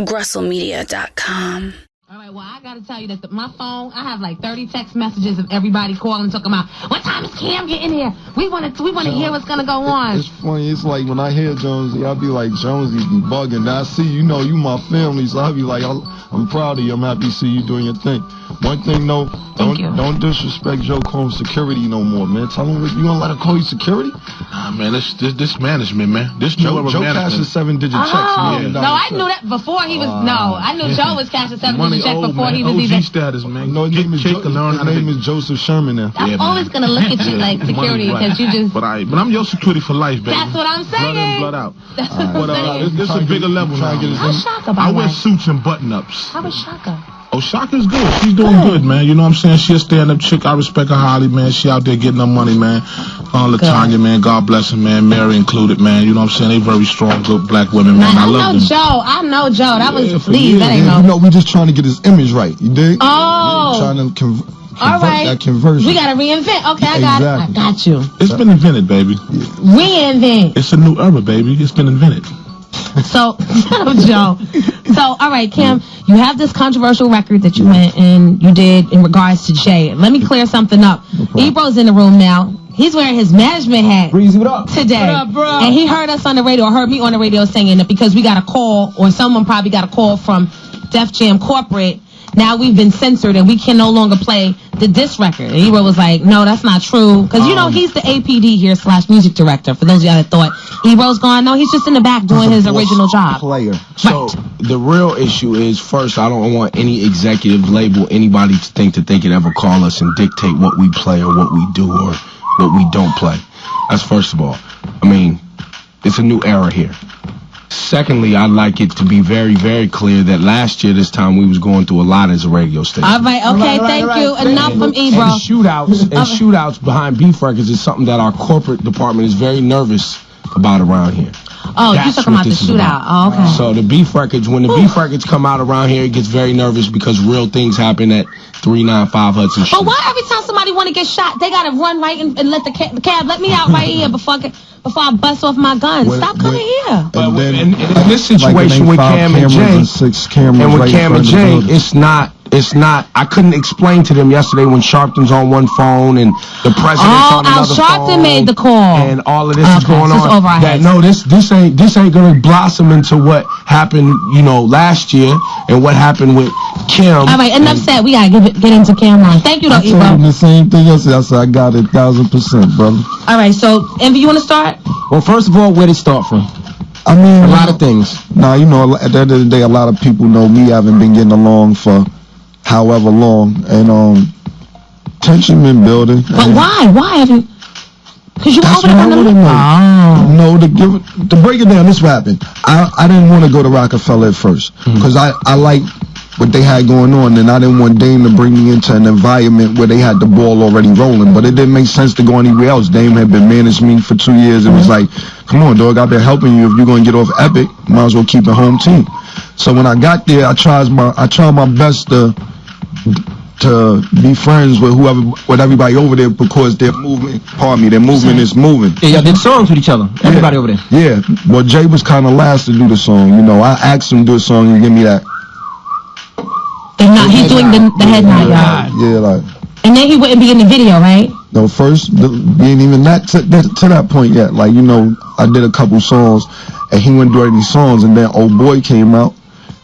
GrustleMedia.com. All right, well, I got to tell you that my phone, I have like 30 text messages of everybody calling talking about, what time is Cam getting here? We want to hear what's going to go on. It's funny. It's like when I hear Jonesy, I'll be like, Jonesy be bugging. Now I see, you my family, so I'll be like, I'm proud of you. I'm happy to see you doing your thing. One thing, though, don't disrespect Joe calling security no more, man. Tell him you gonna let her call you security? Nah, man, this management, man. This Joe cashes 7-digit checks. No, I knew that before he was. I knew Joe was cashing 7-digit checks before he was OG even. status, man. No, his name is Joseph Sherman now. I'm always gonna look at you like security because you just. But I'm your security for life, baby. That's what I'm saying. Blood in, blood out. That's what I'm saying. It's a bigger level now. How's Shaka, by I the way? wear suits and button-ups. How was Shaka? Oh, Shaka's good. She's doing good, man. You know what I'm saying? She a stand-up chick. I respect her highly, man. She out there getting her money, man. LaTanya, man. God bless her, man. Mary included, man. You know what I'm saying? They very strong, good black women, man. I love them. I know Joe. That was please. That ain't no. You know, we just trying to get his image right. You dig? Oh. Trying to all right. That conversion. We gotta reinvent. Okay, I got you. It's been invented, baby. Reinvent. It's a new era, baby. It's been invented. So, Joe. So, all right, Cam, you have this controversial record that you went and you did in regards to Jay. Let me clear something up. Ebro's in the room now. He's wearing his management hat today. What up, bro? And he heard us on the radio, or heard me on the radio saying that because we got a call, or someone probably got a call from Def Jam Corporate. Now we've been censored and we can no longer play the diss record. And Ebro was like, no, that's not true. Because, he's the APD here / music director. For those of y'all that thought Ebro's gone, no, he's just in the back doing his original job. Player. So the real issue is, first, I don't want any executive label, anybody to think that they can ever call us and dictate what we play or what we do or what we don't play. That's first of all. I mean, it's a new era here. Secondly, I'd like it to be very, very clear that last year, this time, we was going through a lot as a radio station. All right, okay, thank you. Enough from Ebro. And shootouts behind beef records is something that our corporate department is very nervous about around here. Oh, you're talking about the shootout. Oh, okay. So the beef records, when the beef records come out around here, it gets very nervous because real things happen at 395 Hudson Street. But why every time somebody want to get shot, they got to run right and let the cab let me out right here before I bust off my gun? Stop coming here. But in this situation with Cam and Jay, it's not, I couldn't explain to them yesterday when Sharpton's on one phone and the president's on another phone. Sharpton made the call. And all of this is going on. Over our heads. No, this ain't gonna blossom into what happened, last year and what happened with Kim. All right, enough said. We gotta get into Cameron. Thank you, though, Ebro. I told him the same thing yesterday. I said, I got it 1,000%, brother. All right, so, Envy, you want to start? Well, first of all, where did it start from? I mean, a lot of things. Nah, at the end of the day, a lot of people know we haven't been getting along for however long, and tension been building. But why? Why haven't? Because you that's what I want to know. No, to break it down, this happened. I didn't want to go to Rockefeller at first because I like what they had going on, and I didn't want Dame to bring me into an environment where they had the ball already rolling. But it didn't make sense to go anywhere else. Dame had been managing me for 2 years. It was like, come on, dog, I've been helping you. If you're gonna get off Epic, might as well keep a home team. So when I got there, I tried my best to be friends with everybody over there because their movement, their movement is moving. Yeah, y'all did songs with each other. Everybody over there. Yeah. Well, Jay was kind of last to do the song. I asked him to do a song and give me that. And now he's doing the head nod, y'all. Yeah, like. And then he wouldn't be in the video, right? No, first, we ain't even to that point yet. Like, I did a couple songs, and he went through any songs, and then Old Boy came out,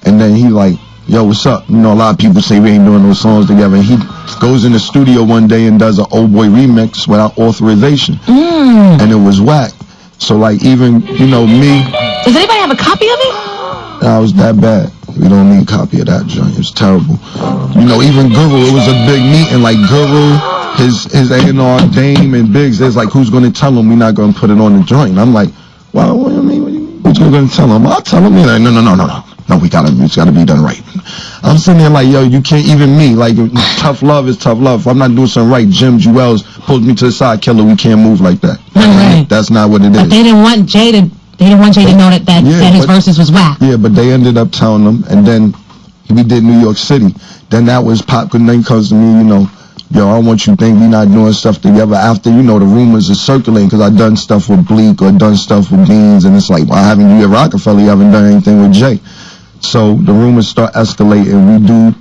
and then he like, yo, what's up? A lot of people say we ain't doing those songs together. And he goes in the studio one day and does an Old Boy remix without authorization. And it was whack. So, like, even, me. Does anybody have a copy of it? Nah, it was that bad. We don't need a copy of that joint. It was terrible. Even Guru, it was a big meeting. Like, Guru, his A&R, Dame, and Biggs, there's like, who's going to tell him we're not going to put it on the joint? I'm like, well, what do you mean? Who's going to tell him? I'll tell him. He's like, no. No, it's gotta be done right. I'm sitting there like, yo, you can't even me. Like, tough love is tough love. If I'm not doing something right, Jim Jewels pulls me to the side, Killer, we can't move like that. Right. That's not what it is. But they didn't want Jay to know that his verses was whack. Yeah, but they ended up telling them, and then we did New York City. Then that was Pop Good Night comes to me, yo, I don't want you to think we not doing stuff together. After, the rumors are circulating because I done stuff with Bleak or done stuff with Beans, and it's like, why haven't you at Rockefeller? You haven't done anything with Jay. So the rumors start escalating. We do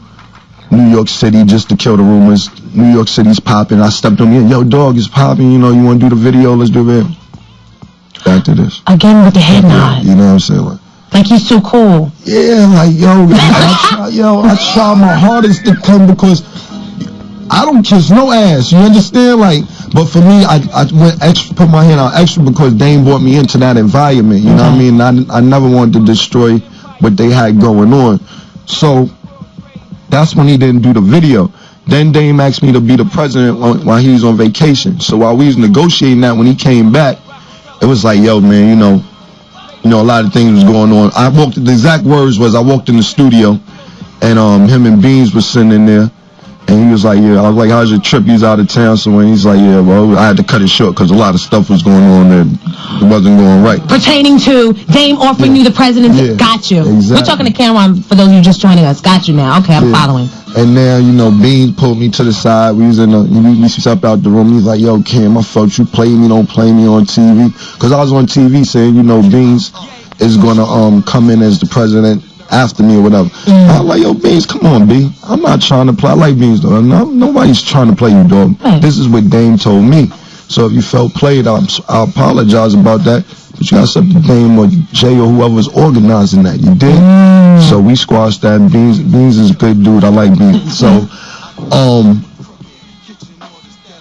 New York City just to kill the rumors. New York City's popping. I stepped on in. Yo, dog, it's popping. You know, you want to do the video? Let's do it. Back to this. Again with the head nod. You know what I'm saying? Like he's too cool. Yeah, like, I try my hardest to come because I don't kiss no ass. You understand? Like, but for me, I went extra, put my hand out extra because Dame brought me into that environment. You know what I mean? I never wanted to destroy what they had going on. So that's when he didn't do the video. Then Dame asked me to be the president while he was on vacation. So while we was negotiating that, when he came back, it was like, yo, man, you know, a lot of things was going on. The exact words was, I walked in the studio, and him and Beans was sitting in there, and he was like, yeah, I was like, how's your trip? He's out of town somewhere. And he's like, yeah, well, I had to cut it short because a lot of stuff was going on that it wasn't going right. Pertaining to Dame offering you the presidency. Got you. Exactly. We're talking to Cameron, for those of you just joining us. Got you now. Okay, I'm following. And now, you know, Beans pulled me to the side. We stepped out the room. He's like, yo, Cam, I felt you play me, don't play me on TV. Because I was on TV saying, you know, Beans is going to come in as the president after me or whatever. I'm like, yo, Beans, come on, B. I'm not trying to play. I like Beans, though. Nobody's trying to play you, dog. Right. This is what Dame told me. So if you felt played, I apologize about that. But you got to accept the Dame or Jay or whoever's organizing that. You did? So we squashed that. Beans is a good dude. I like Beans. So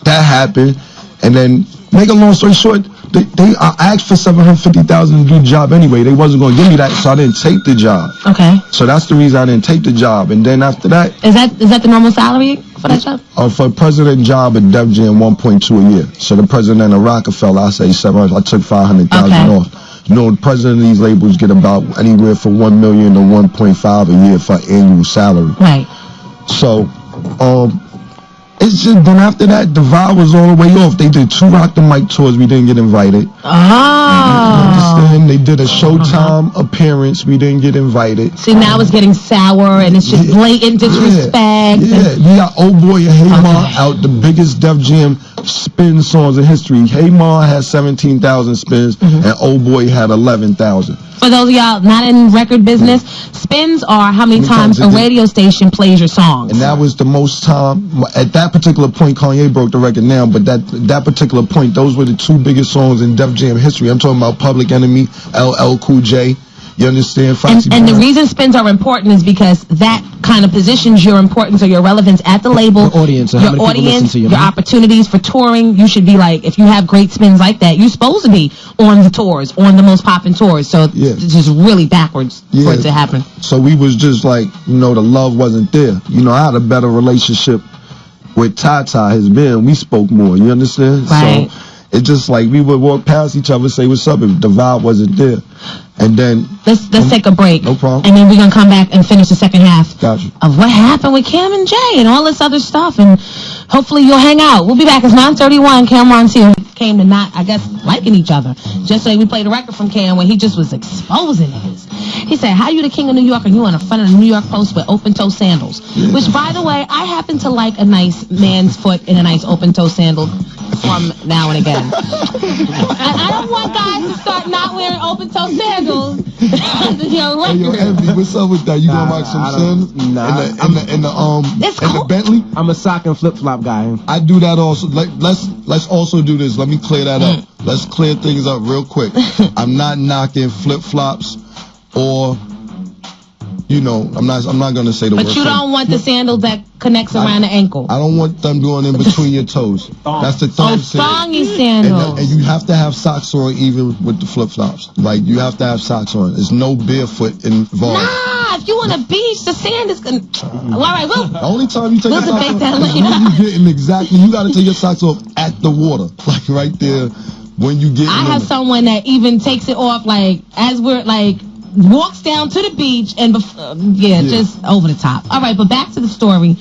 that happened. And then, make a long story short, I asked for $750,000 to do the job anyway. They wasn't going to give me that, so I didn't take the job. Okay. So that's the reason I didn't take the job. And then after that, is that the normal salary for that job? For a president job at Def Jam, 1.2 a year. So the president of Rockefeller, I say 700. I took 500,000 off. You know, the president of these labels get about anywhere from 1 million to 1.5 a year for annual salary. Right. So, it's just, then after that, the vibe was all the way off. They did 2 Rock the Mic tours. We didn't get invited. They did a Showtime appearance. We didn't get invited. See, now it's getting sour, and it's just blatant disrespect. Yeah, we got Old Boy and Hey Ma out, the biggest Def Jam spin songs in history. Hey Ma had 17,000 spins, and Old Boy had 11,000. For those of y'all not in record business, spins are how many times a radio station plays your songs. And that was the most time. At that particular point, Kanye broke the record now, but that particular point, those were the 2 biggest songs in Def Jam history. I'm talking about Public Enemy, LL Cool J. You understand? And the reason spins are important is because that kind of positions your importance or your relevance at the label, your opportunities for touring. You should be like, if you have great spins like that, you're supposed to be on the tours, on the most popping tours. So it's just really backwards for it to happen. So we was just like, you know, the love wasn't there. You know, I had a better relationship with Tata has been. We spoke more. You understand? Right. So it's just like we would walk past each other, say what's up, if the vibe wasn't there. And then let's take a break. No problem. And then we're gonna come back and finish the second half of what happened with Cam and Jay and all this other stuff, and hopefully you'll hang out. We'll be back. It's 9:31. Cameron's here. Came to not, I guess, liking each other. Just so we played a record from Cam when he just was exposing niggas. He said, how you the king of New York and you on the front of the New York Post with open-toe sandals? Which, by the way, I happen to like a nice man's foot in a nice open-toe sandal from now and again. I don't want guys to start not wearing open-toe sandals. Yo, Envy, what's up with that? You gonna rock some sandals? In the Bentley? I'm a sock and flip-flop guy. I do that also. Let's also do this. Let me clear that up. Let's clear things up real quick. I'm not knocking flip-flops or, you know, I'm not gonna say the word. But you don't want the sandals that connects around the ankle. I don't want them doing in between your toes. That's the thong thongy sandals. And you have to have socks on even with the flip-flops. Like, you have to have socks on. There's no barefoot involved. Nah, if you on a beach, the sand is gonna. All right, the only time you take your socks off is when you getting exactly. You gotta take your socks off at the water, like right there when you get. I have someone that even takes it off like as we're like. Walks down to the beach and just over the top. All right, but back to the story.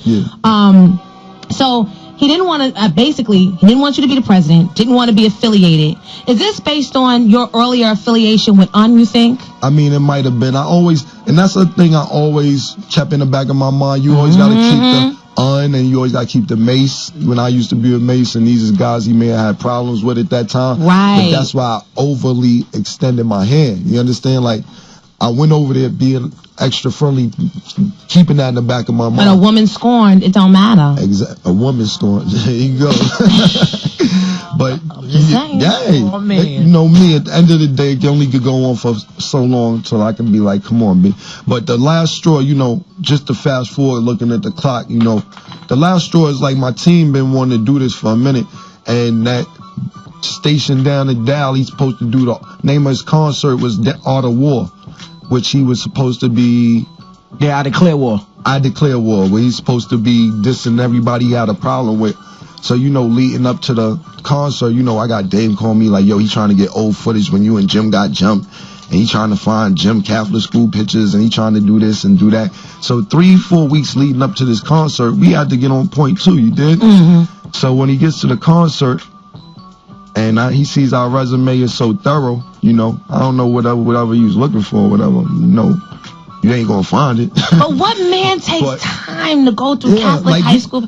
So he didn't want to basically he didn't want you to be the president, didn't want to be affiliated. Is this based on your earlier affiliation with you think? I mean, it might have been. And that's the thing I always kept in the back of my mind. You always got to keep the and you always got to keep the Mace. When I used to be with Mace, and these is guys he may have had problems with at that time. Right. But that's why I overly extended my hand. You understand? Like, I went over there being extra friendly, keeping that in the back of my mind. But a woman scorned, it don't matter. A woman scorned. There you go. But Oh, man. you know me. At the end of the day, it only could go on for so long till I can be like, come on, B. But the last straw, you know, just to fast forward, looking at the clock, you know, the last straw is like my team been wanting to do this for a minute, and that station down in Dallas, he's supposed to do the name of his concert was The Art of War, which he was supposed to be. Yeah, I declare war. I Declare War, where he's supposed to be dissing everybody he had a problem with. So, you know, leading up to the concert, you know, I got Dave calling me like, yo, he trying to get old footage when you and Jim got jumped. And he trying to find Jim Catholic school pictures, and he trying to do this and do that. So 3-4 weeks leading up to this concert, we had to get on point too, you did? Mm-hmm. So when he gets to the concert, and he sees our resume is so thorough, you know, I don't know whatever he was looking for, whatever, you know. You ain't gonna find it. But what man takes time to go through Catholic like high school?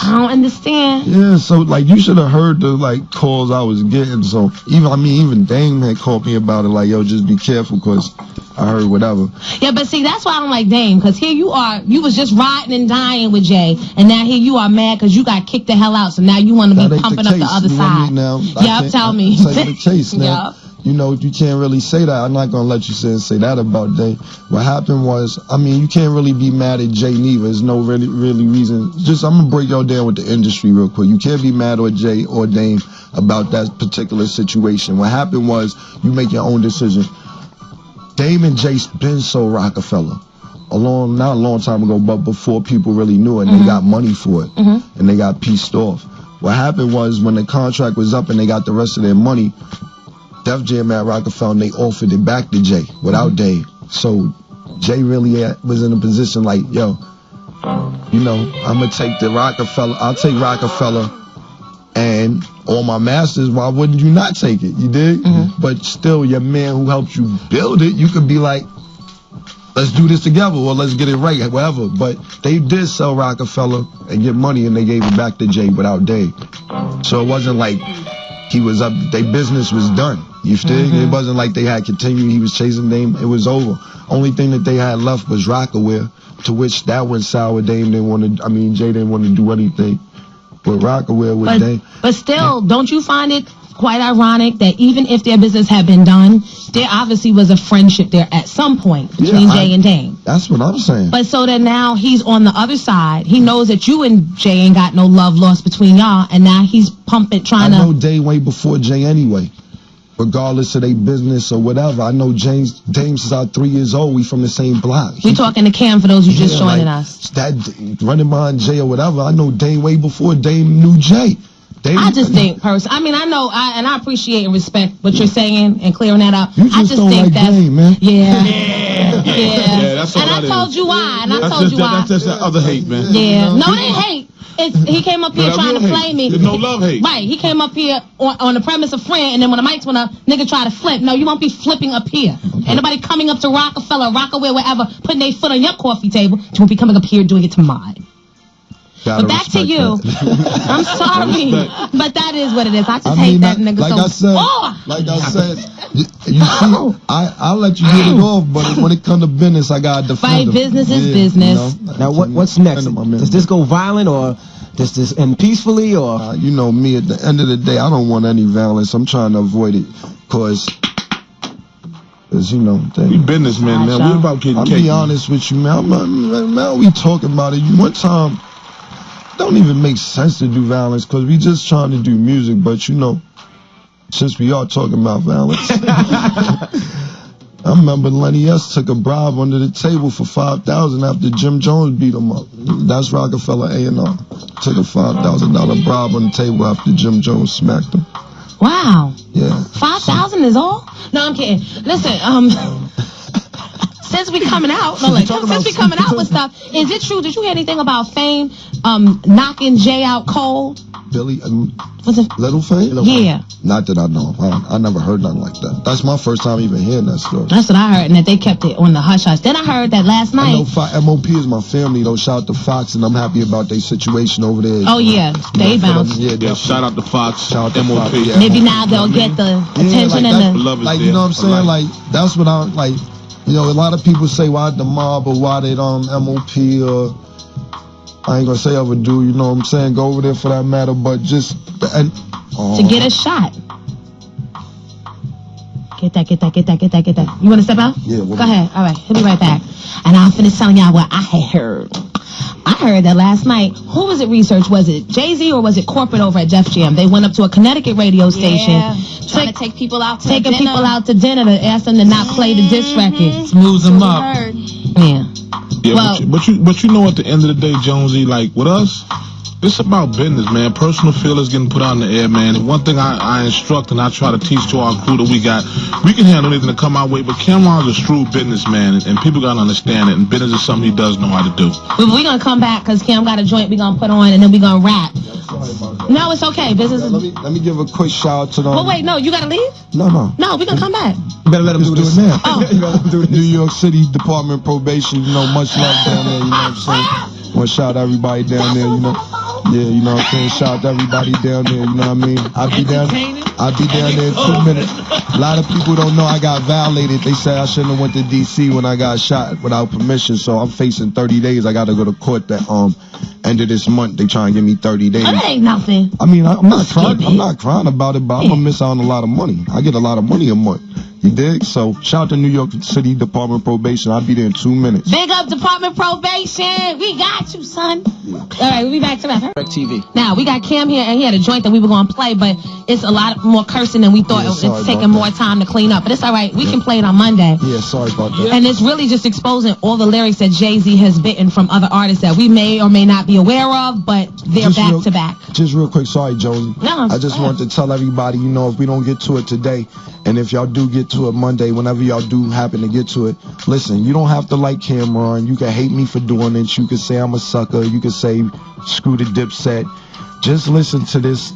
I don't understand. Yeah, so like you should have heard the like calls I was getting. So even Dame had called me about it. Like, yo, just be careful, cause I heard whatever. Yeah, but see, that's why I don't like Dame, because here you are, you was just riding and dying with Jay, and now here you are mad because you got kicked the hell out. So now you want to be pumping up the other side. Yep, tell me. Take the case now. Yep. You know, you can't really say that. I'm not going to let you say that about Dame. What happened was, I mean, you can't really be mad at Jay neither. There's no really reason. Just, I'm going to break y'all down with the industry real quick. You can't be mad at Jay or Dame about that particular situation. What happened was, you make your own decision. Dame and Jay been so Rockefeller. Not a long time ago, but before people really knew it, and they got money for it. And they got pieced off. What happened was, when the contract was up and they got the rest of their money, Def Jam at Rockefeller, and they offered it back to Jay without Dave. So Jay really was in a position like, yo, you know, I'm going to take the Rockefeller. I'll take Rockefeller and all my masters. Why wouldn't you not take it? You dig? But still, your man who helped you build it, you could be like, let's do this together, or let's get it right, whatever. But they did sell Rockefeller and get money, and they gave it back to Jay without Dave. So it wasn't like he was up, their business was done. You dig? It wasn't like they had continued, he was chasing Dame, it was over. Only thing that they had left was Rockaware, to which that went sour. Jay didn't want to do anything with Rockaware with Dame. But still, don't you find it quite ironic that even if their business had been done, there obviously was a friendship there at some point between Jay and Dame? That's what I'm saying. But so that now he's on the other side. He knows that you and Jay ain't got no love lost between y'all, and now he's pumping, trying to... I know Dame way before Jay anyway. Regardless of their business or whatever. I know Dame since I was 3 years old. We from the same block. We talking to Cam for those who just joining us. That running behind Jay or whatever. I know Dame way before Dame knew Jay. I just think, I mean, I know, and I appreciate and respect what you're saying and clearing that up. You just I just don't think like that, Dame, man. Yeah, that's all and I that told is. you why, and I That's told you why. That's just that other hate, man. Yeah, no, it ain't hate. He came up here trying to play me. There's no love hate. Right, he came up here on the premise of friend, and then when the mics went up, nigga tried to flip. No, you won't be flipping up here. Ain't nobody coming up to Rockefeller, Rockaway, wherever, putting their foot on your coffee table. You won't be coming up here doing it to mine. But back to you. I'm sorry, but that is what it is. I just hate that nigga like so. Like I said, you see, I'll let you get it off, but when it comes to business, I gotta defend Right, them. business is business. You know? Now, what's next? Does this go violent, or does this end peacefully, or? You know me, at the end of the day, I don't want any violence. I'm trying to avoid it, cause you know, we businessmen, man. We about getting cake. I'll be honest with you, man. Man, we talking about it. One time, don't even make sense to do violence, because we just trying to do music, but you know, since we are talking about violence, I remember Lenny S. took a bribe under the table for $5,000 after Jim Jones beat him up. That's Rockefeller A&R. Took a $5,000 bribe on the table after Jim Jones smacked him. Wow. Yeah. 5,000 is all? No, I'm kidding. Listen, since we coming out, with stuff, is it true? Did you hear anything about Fame knocking Jay out cold? Billy, Was it Little Fame? Yeah. Not that I know. I never heard nothing like that. That's my first time even hearing that story. That's what I heard, and that they kept it on the hush hush. Then I heard that last night. I know MOP is my family, though. Shout out to Fox, and I'm happy about their situation over there. Oh, yeah. They bounced. Yeah, shout out to Fox. Shout out to MOP. Fox, yeah. Maybe now they'll get the attention like and the... Love is like, there. you know what I'm saying? Like, that's what I like. You know, a lot of people say, why the mob or why did MOP or I ain't gonna say other dude, you know what I'm saying? Go over there for that matter, but just to get a shot. Get that. You want to step out? Yeah. Go ahead. All right. He'll be right back. And I'm finished telling y'all what I heard. I heard that last night, who was it research? Was it Jay-Z or was it corporate over at Def Jam? They went up to a Connecticut radio station. Trying to take people out to taking dinner. people out to dinner to ask them to not play the diss record. Smooth them up. Yeah. Yeah, Well- but you know, at the end of the day, Jonesy, like with us, it's about business, man. Personal feelings getting put out in the air, man. And one thing I instruct and I try to teach to our crew that we can handle anything to come our way, but Cameron's a shrewd businessman, and people gotta understand it. And business is something he does know how to do. We're gonna come back because Cam got a joint we're gonna put on and then we're gonna rap. No, it's okay. Business is. Let me give a quick shout out to them. Oh wait, no, you gotta leave? No. No, we're gonna come back. You better let him do Let's this. do it now. Oh. You gotta do this. New York City Department of Probation, you know, much love down there, you know what I'm saying? Want to shout out everybody down there, you know? Yeah, you know what I'm saying? Shout out to everybody down there, you know what I mean? I'll be down there in 2 minutes. A lot of people don't know I got violated. They said I shouldn't have went to D.C. when I got shot without permission, so I'm facing 30 days. I got to go to court that end of this month. They try and give me 30 days. That ain't nothing. I mean, I'm not crying about it, but I'm gonna miss out on a lot of money. I get a lot of money a month. You dig? So shout out to New York City Department of Probation. I'll be there in 2 minutes. Big up Department Probation. We got you, son. All right, we'll be back to that. TV. Now, we got Cam here, and he had a joint that we were going to play, but it's a lot more cursing than we thought. Yeah, sorry It's taking about more time to clean up, but it's all right. We can play it on Monday. Yeah, sorry about that. And it's really just exposing all the lyrics that Jay-Z has bitten from other artists that we may or may not be aware of, but they're back to back. Just real quick, sorry, Josie. No, I just want to tell everybody, you know, if we don't get to it today, and if y'all do get to it Monday, whenever y'all do happen to get to it, listen, you don't have to like Cameron. You can hate me for doing it. You can say I'm a sucker. You can say screw the Dipset. Just listen to this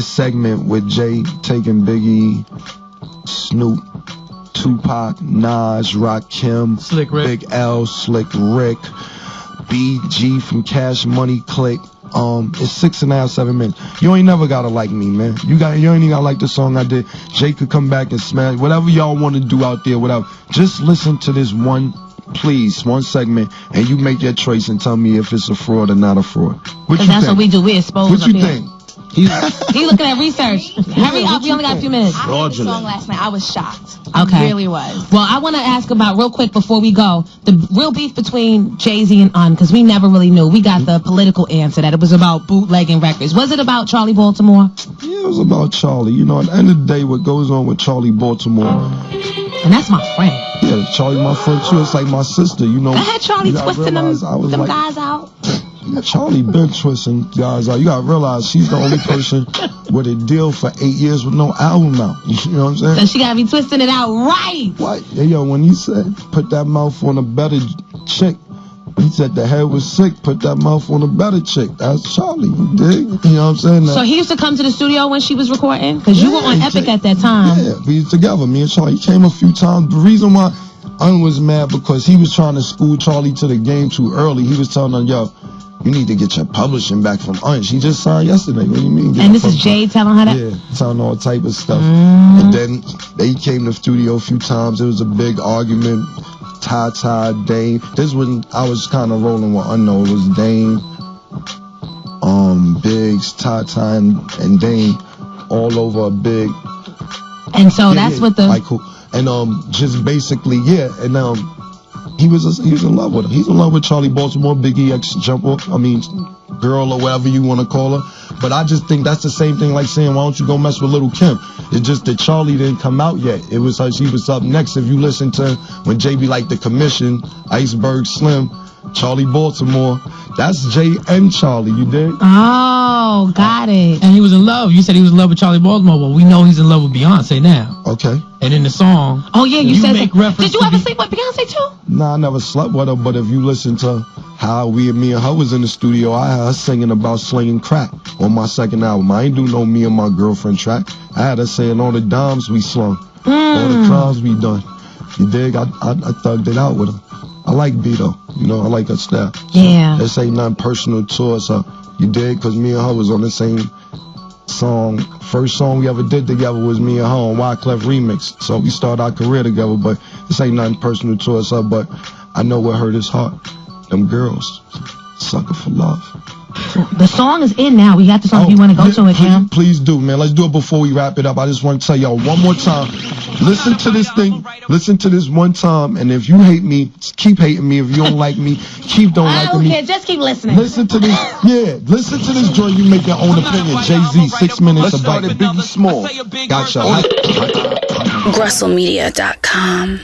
segment with Jay taking Biggie, Snoop, Tupac, Nas, Rakim, Slick Rick. Big L, Slick Rick, BG from Cash Money Click. It's 6.5, 7 minutes. You ain't never gotta like me, man. You ain't even gotta like the song I did. Jay could come back and smash whatever y'all want to do out there, whatever. Just listen to this one segment, and you make your choice and tell me if it's a fraud or not a fraud. What you That's think? what we do. We expose What up you here. think? He looking at research. Hurry up. We only got a few minutes. I heard the song last night. I was shocked. Okay. I really was. Well, I want to ask about real quick before we go the real beef between Jay-Z and because we never really knew. We got the political answer that it was about bootlegging records. Was it about Charlie Baltimore? Yeah, it was about Charlie. You know, at the end of the day, what goes on with Charlie Baltimore. And that's my friend. Yeah, Charlie, my friend too. It's like my sister. You know. I had Charlie you gotta twisting them realize I was guys out. Yeah, Charlie been twisting guys out. You gotta realize she's the only person with a deal for 8 years with no album out. You know what I'm saying? So she gotta be twisting it out right. What? Hey, yo, when he said put that mouth on a better chick, he said the head was sick, put that mouth on a better chick. That's Charlie, you dig? You know what I'm saying? So he used to come to the studio when she was recording? Because you were on he Epic came- at that time. Yeah, we was together, me and Charlie. He came a few times. The reason why Un was mad because he was trying to school Charlie to the game too early. He was telling her, yo, you need to get your publishing back from Un. She just signed yesterday. What do you mean? And this is Jay telling her that? Yeah, telling all type of stuff. And then they came to the studio a few times. It was a big argument. Ty, Dame. This is when I was kind of rolling with Unknown. It was Dame, Biggs, Ty, and Dame all over a big. And so that's what the... Like, cool. And just basically, yeah. And he was in love with her. He's in love with Charlie Baltimore, Biggie girl or whatever you want to call her. But I just think that's the same thing like saying, why don't you go mess with Little Kim? It's just that Charlie didn't come out yet. It was like she was up next. If you listen to when JB like the Commission, Iceberg Slim, Charlie Baltimore, that's Jay and Charlie, you dig? Oh, got it. And he was in love. You said he was in love with Charlie Baltimore. Well, we know he's in love with Beyonce now. Okay. And in the song, Oh, yeah, you said make that. reference Did you to ever Be- sleep with Beyonce, too? Nah, I never slept with her, but if you listen to how me and her was in the studio, I had her singing about slinging crack on my second album. I ain't do no me and my girlfriend track. I had her saying all the dimes we slung, all the crimes we done. You dig? I thugged it out with her. I like B though, you know, I like her style. So Yeah. this ain't nothing personal to us, you dig? Cause me and her was on the same song. First song we ever did together was me and her on Wyclef Remix. So we started our career together, but This ain't nothing personal towards her, but I know what hurt his heart. Them girls, sucker for love. The song is in now. We got the song if you want to go to it, Cam. Please do, man. Let's do it before we wrap it up. I just want to tell y'all one more time. Listen to this thing. Listen to this one time. And if you hate me, keep hating me. If you don't like me, don't I like don't me. care. Just keep listening. Listen to this. Yeah, listen to this joint. You make your own opinion. Jay-Z, 6 minutes Let's about start at Biggie Small. Gotcha. GrussellMedia.com